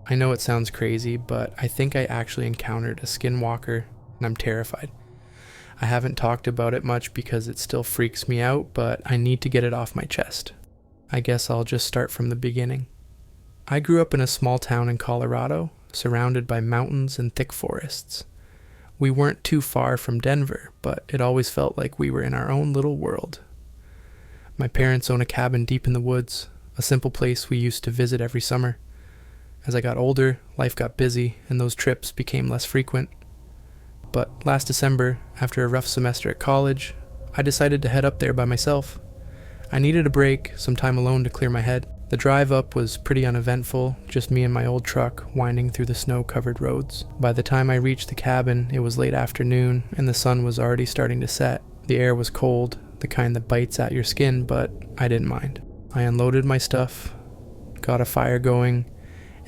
I know it sounds crazy, but I think I actually encountered a skinwalker, and I'm terrified. I haven't talked about it much because it still freaks me out, but I need to get it off my chest. I guess I'll just start from the beginning. I grew up in a small town in Colorado, surrounded by mountains and thick forests. We weren't too far from Denver, but it always felt like we were in our own little world. My parents own a cabin deep in the woods, a simple place we used to visit every summer. As I got older, life got busy, and those trips became less frequent. But last December, after a rough semester at college, I decided to head up there by myself. I needed a break, some time alone to clear my head. The drive up was pretty uneventful, just me and my old truck winding through the snow-covered roads. By the time I reached the cabin, it was late afternoon, and the sun was already starting to set. The air was cold, the kind that bites at your skin, but I didn't mind. I unloaded my stuff, got a fire going,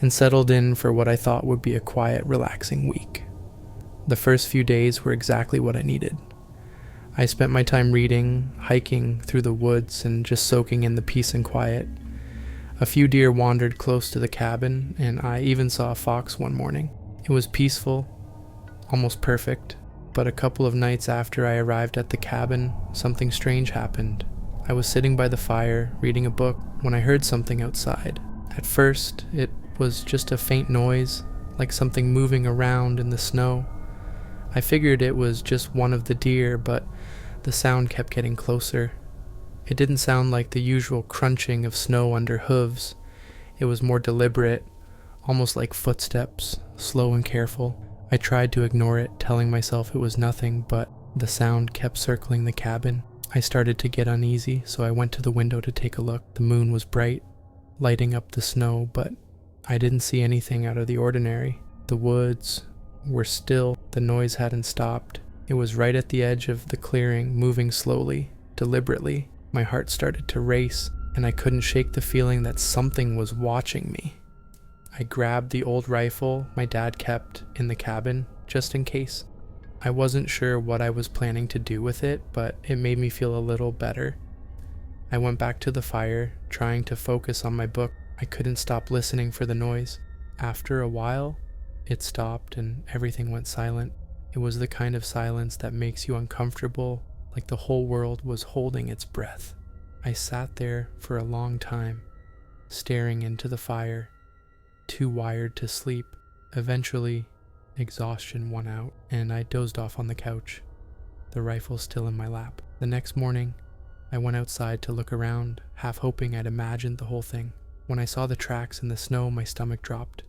and settled in for what I thought would be a quiet, relaxing week. The first few days were exactly what I needed. I spent my time reading, hiking through the woods, and just soaking in the peace and quiet. A few deer wandered close to the cabin, and I even saw a fox one morning. It was peaceful, almost perfect, but a couple of nights after I arrived at the cabin, something strange happened. I was sitting by the fire, reading a book, when I heard something outside. At first, it was just a faint noise, like something moving around in the snow. I figured it was just one of the deer, but the sound kept getting closer. It didn't sound like the usual crunching of snow under hooves. It was more deliberate, almost like footsteps, slow and careful. I tried to ignore it, telling myself it was nothing, but the sound kept circling the cabin. I started to get uneasy, so I went to the window to take a look. The moon was bright, lighting up the snow, but I didn't see anything out of the ordinary. The woods were still. The noise hadn't stopped. It was right at the edge of the clearing, moving slowly, deliberately. My heart started to race, and I couldn't shake the feeling that something was watching me. I grabbed the old rifle my dad kept in the cabin, just in case. I wasn't sure what I was planning to do with it, but it made me feel a little better. I went back to the fire, trying to focus on my book. I couldn't stop listening for the noise. After a while, it stopped and everything went silent. It was the kind of silence that makes you uncomfortable, like the whole world was holding its breath. I sat there for a long time, staring into the fire, too wired to sleep. Eventually, exhaustion won out, and I dozed off on the couch, the rifle still in my lap. The next morning, I went outside to look around, half hoping I'd imagined the whole thing. When I saw the tracks in the snow, my stomach dropped.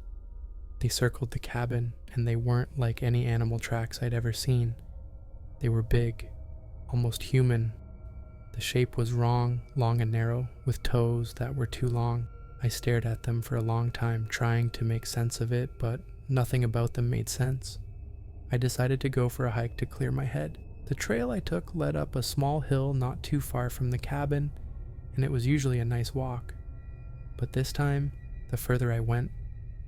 They circled the cabin, and they weren't like any animal tracks I'd ever seen. They were big, almost human. The shape was wrong, long and narrow, with toes that were too long. I stared at them for a long time, trying to make sense of it, but nothing about them made sense. I decided to go for a hike to clear my head. The trail I took led up a small hill not too far from the cabin, and it was usually a nice walk. But this time, the further I went,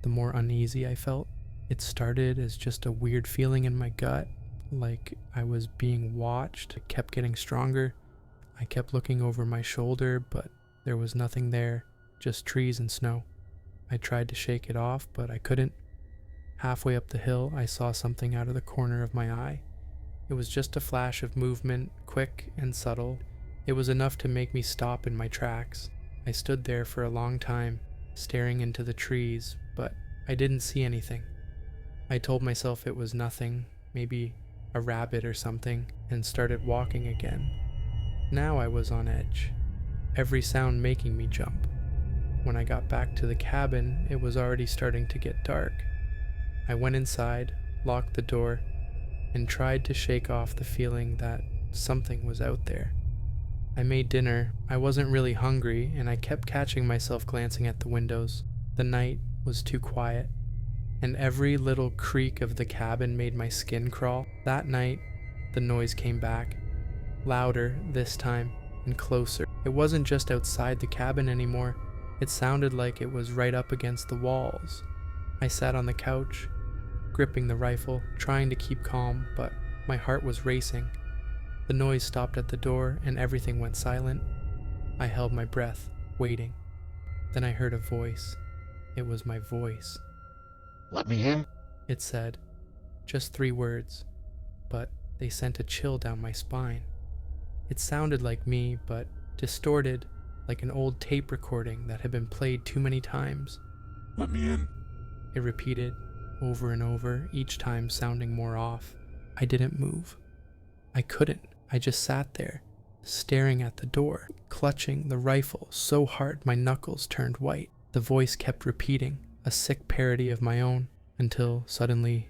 the more uneasy I felt. It started as just a weird feeling in my gut, like I was being watched. It kept getting stronger. I kept looking over my shoulder, but there was nothing there, just trees and snow. I tried to shake it off, but I couldn't. Halfway up the hill, I saw something out of the corner of my eye. It was just a flash of movement, quick and subtle. It was enough to make me stop in my tracks. I stood there for a long time, staring into the trees, but I didn't see anything. I told myself it was nothing, maybe a rabbit or something, and started walking again. Now I was on edge, every sound making me jump. When I got back to the cabin, it was already starting to get dark. I went inside, locked the door, and tried to shake off the feeling that something was out there. I made dinner. I wasn't really hungry, and I kept catching myself glancing at the windows. The night was too quiet, and every little creak of the cabin made my skin crawl. That night, the noise came back, louder this time, and closer. It wasn't just outside the cabin anymore. It sounded like it was right up against the walls. I sat on the couch, gripping the rifle, trying to keep calm, but my heart was racing. The noise stopped at the door, and everything went silent. I held my breath, waiting. Then I heard a voice. It was my voice. "Let me in." it said. Just 3 words, but they sent a chill down my spine. It sounded like me, but distorted, like an old tape recording that had been played too many times. "Let me in." It repeated over and over, each time sounding more off. I didn't move. I couldn't. I just sat there, staring at the door, clutching the rifle so hard my knuckles turned white. The voice kept repeating, a sick parody of my own, until suddenly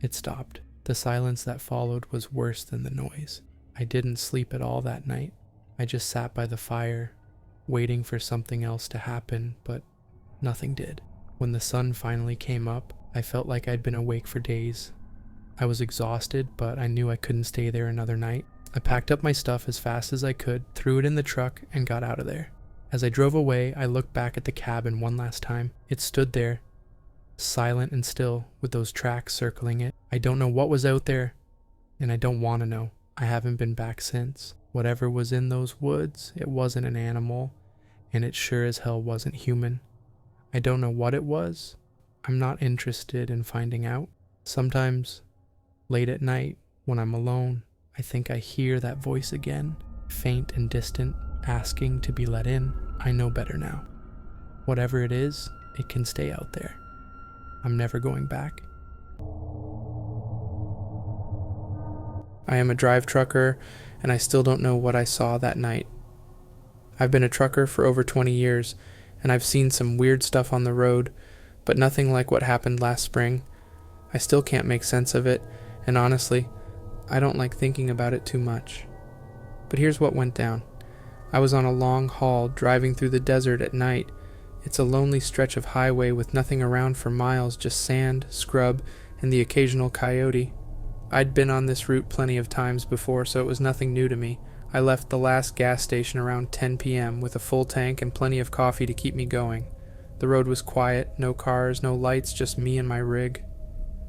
it stopped. The silence that followed was worse than the noise. I didn't sleep at all that night. I just sat by the fire, waiting for something else to happen, but nothing did. When the sun finally came up, I felt like I'd been awake for days. I was exhausted, but I knew I couldn't stay there another night. I packed up my stuff as fast as I could, threw it in the truck, and got out of there. As I drove away, I looked back at the cabin one last time. It stood there, silent and still, with those tracks circling it. I don't know what was out there, and I don't want to know. I haven't been back since. Whatever was in those woods, it wasn't an animal, and it sure as hell wasn't human. I don't know what it was. I'm not interested in finding out. Sometimes, late at night, when I'm alone, I think I hear that voice again, faint and distant, asking to be let in. I know better now. Whatever it is, it can stay out there. I'm never going back. I am a drive trucker, and I still don't know what I saw that night. I've been a trucker for over 20 years, and I've seen some weird stuff on the road, but nothing like what happened last spring. I still can't make sense of it, and honestly, I don't like thinking about it too much. But here's what went down. I was on a long haul driving through the desert at night. It's a lonely stretch of highway with nothing around for miles, just sand, scrub, and the occasional coyote. I'd been on this route plenty of times before, so it was nothing new to me. I left the last gas station around 10 p.m. with a full tank and plenty of coffee to keep me going. The road was quiet, no cars, no lights, just me and my rig.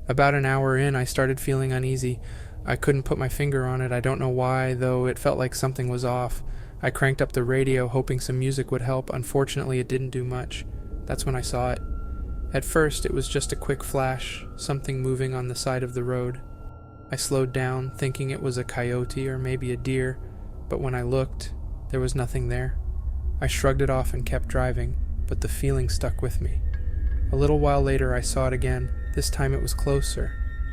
About an hour in, I started feeling uneasy. I couldn't put my finger on it. I don't know why, though it felt like something was off. I cranked up the radio, hoping some music would help. Unfortunately, it didn't do much. That's when I saw it. At first, it was just a quick flash, something moving on the side of the road. I slowed down, thinking it was a coyote or maybe a deer, but when I looked, there was nothing there. I shrugged it off and kept driving, but the feeling stuck with me. A little while later, I saw it again. This time it was closer.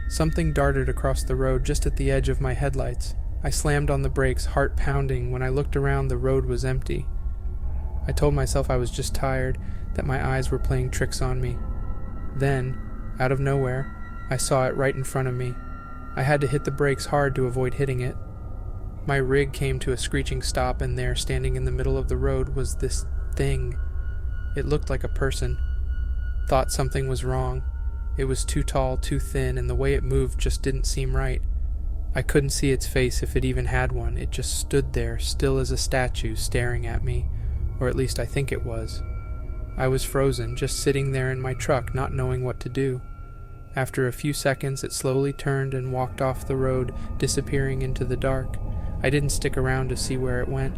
Something darted across the road just at the edge of my headlights. I slammed on the brakes, heart pounding. When I looked around, the road was empty. I told myself I was just tired, that my eyes were playing tricks on me. Then, out of nowhere, I saw it right in front of me. I had to hit the brakes hard to avoid hitting it. My rig came to a screeching stop, and there, standing in the middle of the road, was this thing. It looked like a person. Thought something was wrong. It was too tall, too thin, and the way it moved just didn't seem right. I couldn't see its face if it even had one. It just stood there, still as a statue, staring at me. Or at least I think it was. I was frozen, just sitting there in my truck, not knowing what to do. After a few seconds, it slowly turned and walked off the road, disappearing into the dark. I didn't stick around to see where it went.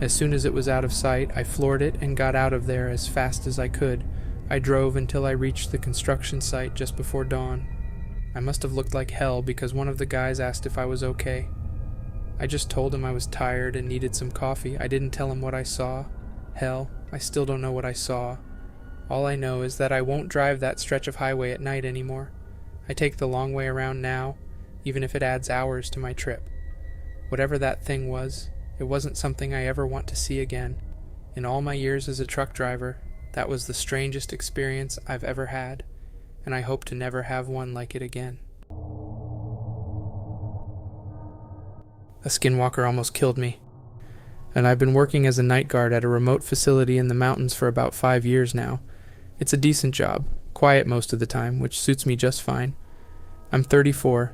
As soon as it was out of sight, I floored it and got out of there as fast as I could. I drove until I reached the construction site just before dawn. I must have looked like hell because one of the guys asked if I was okay. I just told him I was tired and needed some coffee. I didn't tell him what I saw. Hell, I still don't know what I saw. All I know is that I won't drive that stretch of highway at night anymore. I take the long way around now, even if it adds hours to my trip. Whatever that thing was, it wasn't something I ever want to see again. In all my years as a truck driver, that was the strangest experience I've ever had, and I hope to never have one like it again. A skinwalker almost killed me, and I've been working as a night guard at a remote facility in the mountains for about 5 years now. It's a decent job, quiet most of the time, which suits me just fine. I'm 34,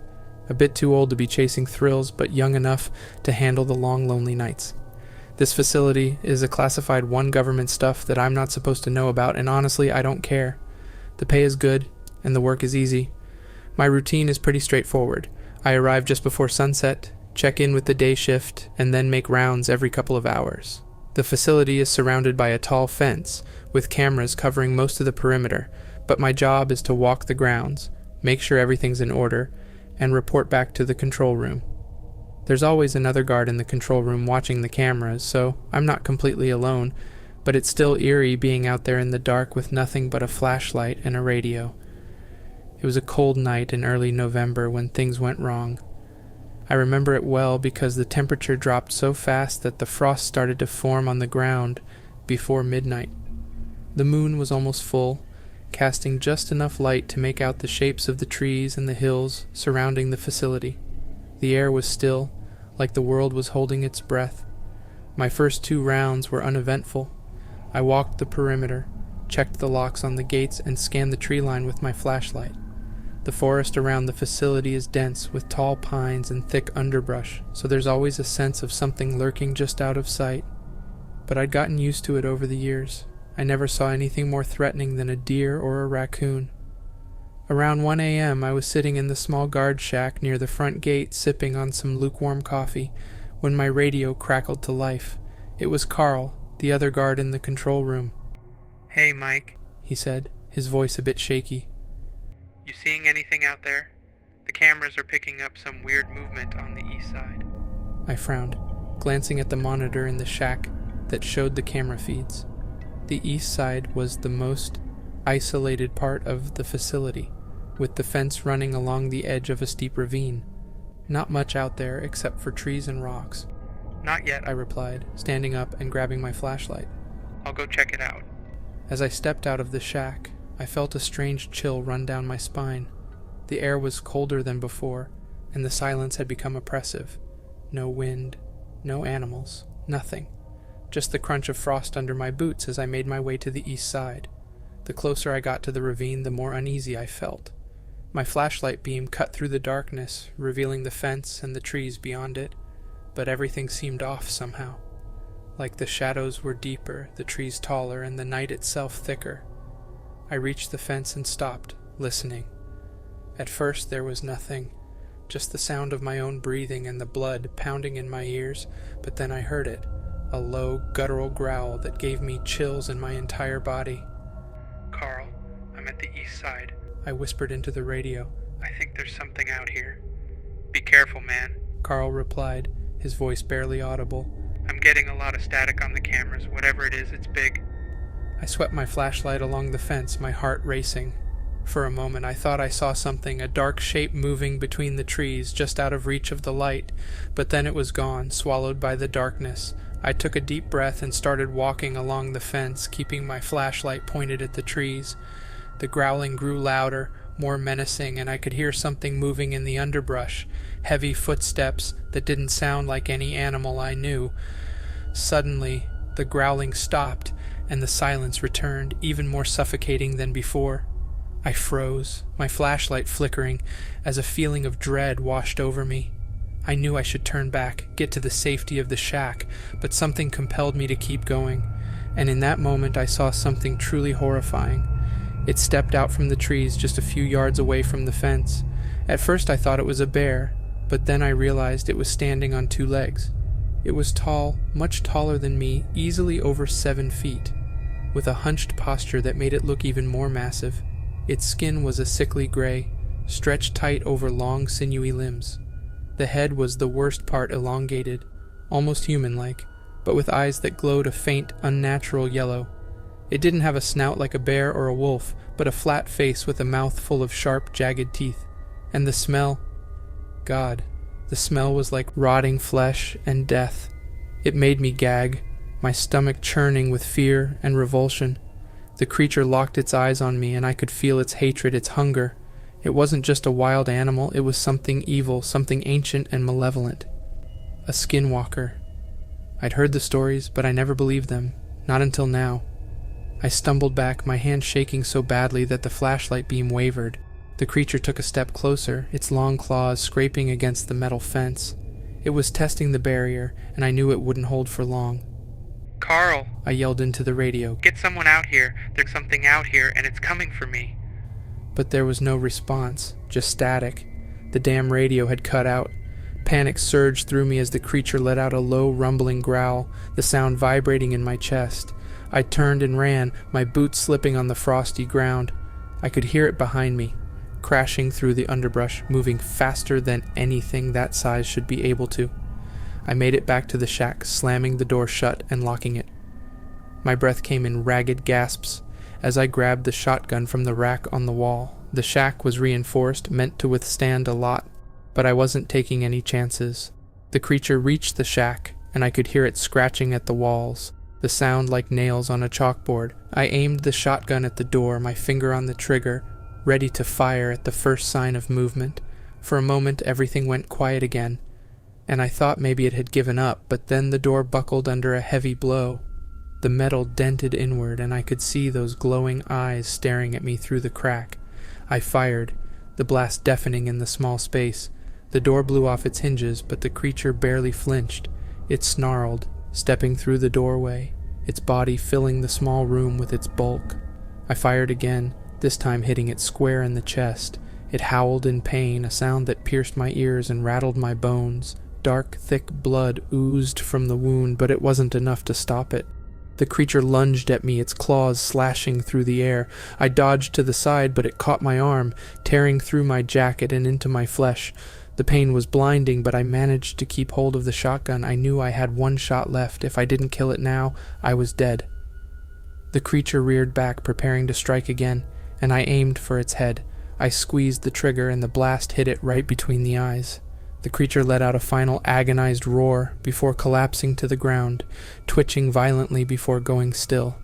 a bit too old to be chasing thrills, but young enough to handle the long, lonely nights. This facility is a classified one government stuff that I'm not supposed to know about, and honestly, I don't care. The pay is good, and the work is easy. My routine is pretty straightforward. I arrive just before sunset, check in with the day shift, and then make rounds every couple of hours. The facility is surrounded by a tall fence, with cameras covering most of the perimeter, but my job is to walk the grounds, make sure everything's in order, and report back to the control room. There's always another guard in the control room watching the cameras, so I'm not completely alone, but it's still eerie being out there in the dark with nothing but a flashlight and a radio. It was a cold night in early November when things went wrong. I remember it well because the temperature dropped so fast that the frost started to form on the ground before midnight. The moon was almost full, casting just enough light to make out the shapes of the trees and the hills surrounding the facility. The air was still, like the world was holding its breath. My first 2 rounds were uneventful. I walked the perimeter, checked the locks on the gates, and scanned the tree line with my flashlight. The forest around the facility is dense with tall pines and thick underbrush, so there's always a sense of something lurking just out of sight. But I'd gotten used to it over the years. I never saw anything more threatening than a deer or a raccoon. Around 1 a.m., I was sitting in the small guard shack near the front gate sipping on some lukewarm coffee when my radio crackled to life. It was Carl, the other guard in the control room. "Hey, Mike," he said, his voice a bit shaky. "You seeing anything out there? The cameras are picking up some weird movement on the east side." I frowned, glancing at the monitor in the shack that showed the camera feeds. The east side was the most isolated part of the facility, with the fence running along the edge of a steep ravine. Not much out there except for trees and rocks. "Not yet," I replied, standing up and grabbing my flashlight. "I'll go check it out." As I stepped out of the shack, I felt a strange chill run down my spine. The air was colder than before, and the silence had become oppressive. No wind, no animals, nothing. Just the crunch of frost under my boots as I made my way to the east side. The closer I got to the ravine, the more uneasy I felt. My flashlight beam cut through the darkness, revealing the fence and the trees beyond it, but everything seemed off somehow. Like the shadows were deeper, the trees taller, and the night itself thicker. I reached the fence and stopped, listening. At first there was nothing, just the sound of my own breathing and the blood pounding in my ears, but then I heard it, a low, guttural growl that gave me chills in my entire body. "Carl, I'm at the east side," I whispered into the radio. "I think there's something out here. Be careful, man," Carl replied, his voice barely audible. "I'm getting a lot of static on the cameras. Whatever it is, it's big." I swept my flashlight along the fence, my heart racing. For a moment I thought I saw something, a dark shape moving between the trees, just out of reach of the light, but then it was gone, swallowed by the darkness. I took a deep breath and started walking along the fence, keeping my flashlight pointed at the trees. The growling grew louder, more menacing, and I could hear something moving in the underbrush, heavy footsteps that didn't sound like any animal I knew. Suddenly, the growling stopped, and the silence returned, even more suffocating than before. I froze, my flashlight flickering, as a feeling of dread washed over me. I knew I should turn back, get to the safety of the shack, but something compelled me to keep going, and in that moment I saw something truly horrifying. It stepped out from the trees just a few yards away from the fence. At first I thought it was a bear, but then I realized it was standing on 2 legs. It was tall, much taller than me, easily over 7 feet, with a hunched posture that made it look even more massive. Its skin was a sickly gray, stretched tight over long, sinewy limbs. The head was the worst part elongated, almost human-like, but with eyes that glowed a faint, unnatural yellow. It didn't have a snout like a bear or a wolf, but a flat face with a mouth full of sharp, jagged teeth. And the smell... God, the smell was like rotting flesh and death. It made me gag, my stomach churning with fear and revulsion. The creature locked its eyes on me, and I could feel its hatred, its hunger. It wasn't just a wild animal, it was something evil, something ancient and malevolent. A skinwalker. I'd heard the stories, but I never believed them, not until now. I stumbled back, my hand shaking so badly that the flashlight beam wavered. The creature took a step closer, its long claws scraping against the metal fence. It was testing the barrier, and I knew it wouldn't hold for long. "Carl," I yelled into the radio. "Get someone out here. There's something out here, and it's coming for me." But there was no response, just static. The damn radio had cut out. Panic surged through me as the creature let out a low, rumbling growl, the sound vibrating in my chest. I turned and ran, my boots slipping on the frosty ground. I could hear it behind me, crashing through the underbrush, moving faster than anything that size should be able to. I made it back to the shack, slamming the door shut and locking it. My breath came in ragged gasps as I grabbed the shotgun from the rack on the wall. The shack was reinforced, meant to withstand a lot, but I wasn't taking any chances. The creature reached the shack, and I could hear it scratching at the walls, the sound like nails on a chalkboard. I aimed the shotgun at the door, my finger on the trigger, ready to fire at the first sign of movement. For a moment, everything went quiet again, and I thought maybe it had given up, but then the door buckled under a heavy blow. The metal dented inward, and I could see those glowing eyes staring at me through the crack. I fired, the blast deafening in the small space. The door blew off its hinges, but the creature barely flinched. It snarled, stepping through the doorway, its body filling the small room with its bulk. I fired again, this time hitting it square in the chest. It howled in pain, a sound that pierced my ears and rattled my bones. Dark, thick blood oozed from the wound, but it wasn't enough to stop it. The creature lunged at me, its claws slashing through the air. I dodged to the side, but it caught my arm, tearing through my jacket and into my flesh. The pain was blinding, but I managed to keep hold of the shotgun. I knew I had one shot left. If I didn't kill it now, I was dead. The creature reared back, preparing to strike again, and I aimed for its head. I squeezed the trigger, and the blast hit it right between the eyes. The creature let out a final agonized roar before collapsing to the ground, twitching violently before going still.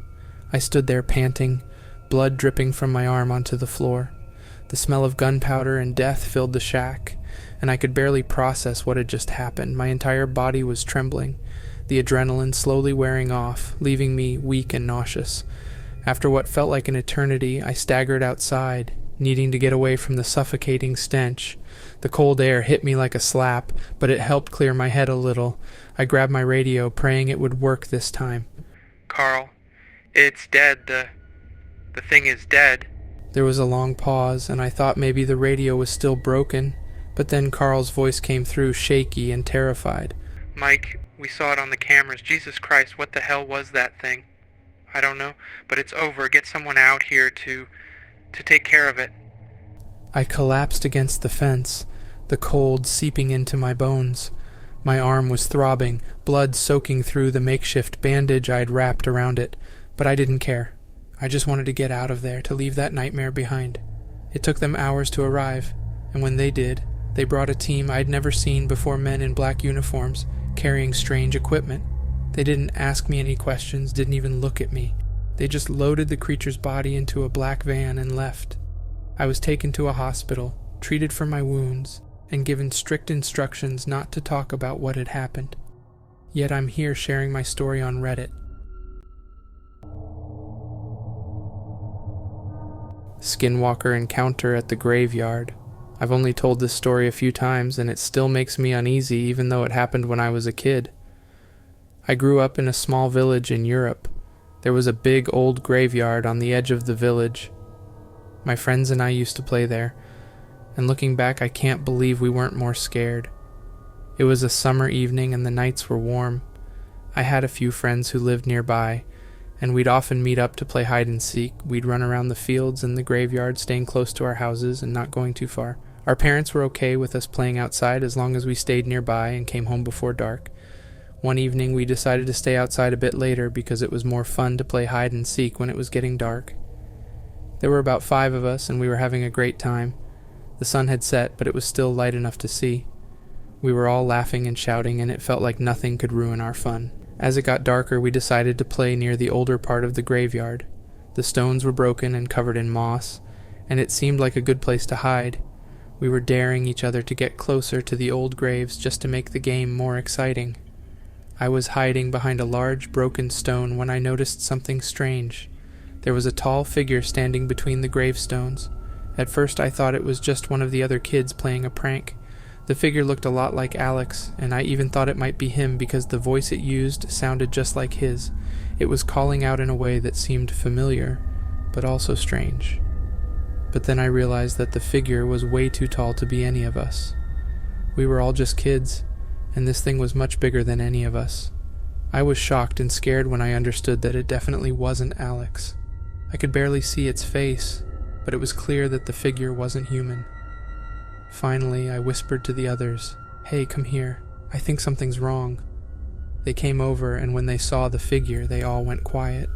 I stood there panting, blood dripping from my arm onto the floor. The smell of gunpowder and death filled the shack, and I could barely process what had just happened. My entire body was trembling, the adrenaline slowly wearing off, leaving me weak and nauseous. After what felt like an eternity, I staggered outside, needing to get away from the suffocating stench. The cold air hit me like a slap, but it helped clear my head a little. I grabbed my radio, praying it would work this time. Carl, it's dead. The thing is dead. There was a long pause, and I thought maybe the radio was still broken, but then Carl's voice came through, shaky and terrified. Mike, we saw it on the cameras. Jesus Christ, what the hell was that thing? I don't know, but it's over. Get someone out here to take care of it. I collapsed against the fence, the cold seeping into my bones. My arm was throbbing, blood soaking through the makeshift bandage I'd wrapped around it, but I didn't care. I just wanted to get out of there, to leave that nightmare behind. It took them hours to arrive, and when they did, they brought a team I'd never seen before, men in black uniforms, carrying strange equipment. They didn't ask me any questions, didn't even look at me. They just loaded the creature's body into a black van and left. I was taken to a hospital, treated for my wounds, and given strict instructions not to talk about what had happened. Yet I'm here sharing my story on Reddit. Skinwalker Encounter at the Graveyard. I've only told this story a few times, and it still makes me uneasy even though it happened when I was a kid. I grew up in a small village in Europe. There was a big old graveyard on the edge of the village. My friends and I used to play there, and looking back I can't believe we weren't more scared. It was a summer evening and the nights were warm. I had a few friends who lived nearby, and we'd often meet up to play hide and seek. We'd run around the fields and the graveyard, staying close to our houses and not going too far. Our parents were okay with us playing outside as long as we stayed nearby and came home before dark. One evening we decided to stay outside a bit later because it was more fun to play hide and seek when it was getting dark. There were about 5 of us and we were having a great time. The sun had set, but it was still light enough to see. We were all laughing and shouting, and it felt like nothing could ruin our fun. As it got darker, we decided to play near the older part of the graveyard. The stones were broken and covered in moss, and it seemed like a good place to hide. We were daring each other to get closer to the old graves just to make the game more exciting. I was hiding behind a large broken stone when I noticed something strange. There was a tall figure standing between the gravestones. At first I thought it was just one of the other kids playing a prank. The figure looked a lot like Alex, and I even thought it might be him because the voice it used sounded just like his. It was calling out in a way that seemed familiar, but also strange. But then I realized that the figure was way too tall to be any of us. We were all just kids, and this thing was much bigger than any of us. I was shocked and scared when I understood that it definitely wasn't Alex. I could barely see its face, but it was clear that the figure wasn't human. Finally, I whispered to the others, "Hey, come here. I think something's wrong." They came over, and when they saw the figure, they all went quiet.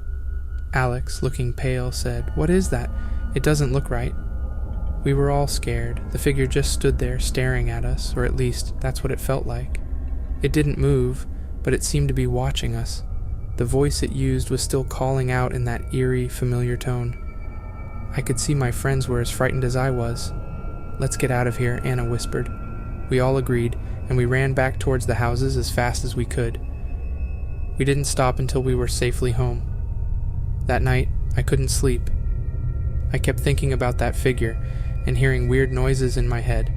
Alex, looking pale, said, "What is that? It doesn't look right." We were all scared. The figure just stood there staring at us, or at least that's what it felt like. It didn't move, but it seemed to be watching us. The voice it used was still calling out in that eerie, familiar tone. I could see my friends were as frightened as I was. "Let's get out of here," Anna whispered. We all agreed, and we ran back towards the houses as fast as we could. We didn't stop until we were safely home. That night, I couldn't sleep. I kept thinking about that figure and hearing weird noises in my head.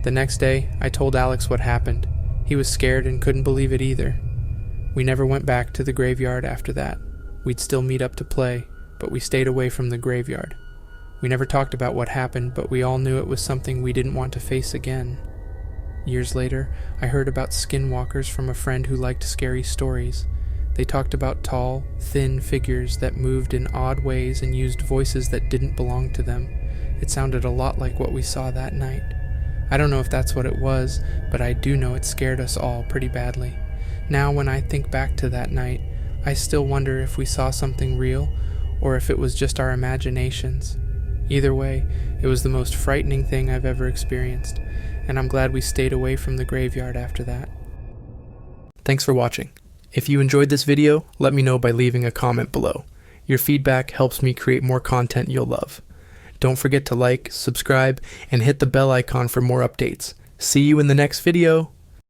The next day, I told Alex what happened. He was scared and couldn't believe it either. We never went back to the graveyard after that. We'd still meet up to play, but we stayed away from the graveyard. We never talked about what happened, but we all knew it was something we didn't want to face again. Years later, I heard about skinwalkers from a friend who liked scary stories. They talked about tall, thin figures that moved in odd ways and used voices that didn't belong to them. It sounded a lot like what we saw that night. I don't know if that's what it was, but I do know it scared us all pretty badly. Now when I think back to that night, I still wonder if we saw something real, or if it was just our imaginations. Either way, it was the most frightening thing I've ever experienced, and I'm glad we stayed away from the graveyard after that. Thanks for watching. If you enjoyed this video, let me know by leaving a comment below. Your feedback helps me create more content you'll love. Don't forget to like, subscribe, and hit the bell icon for more updates. See you in the next video!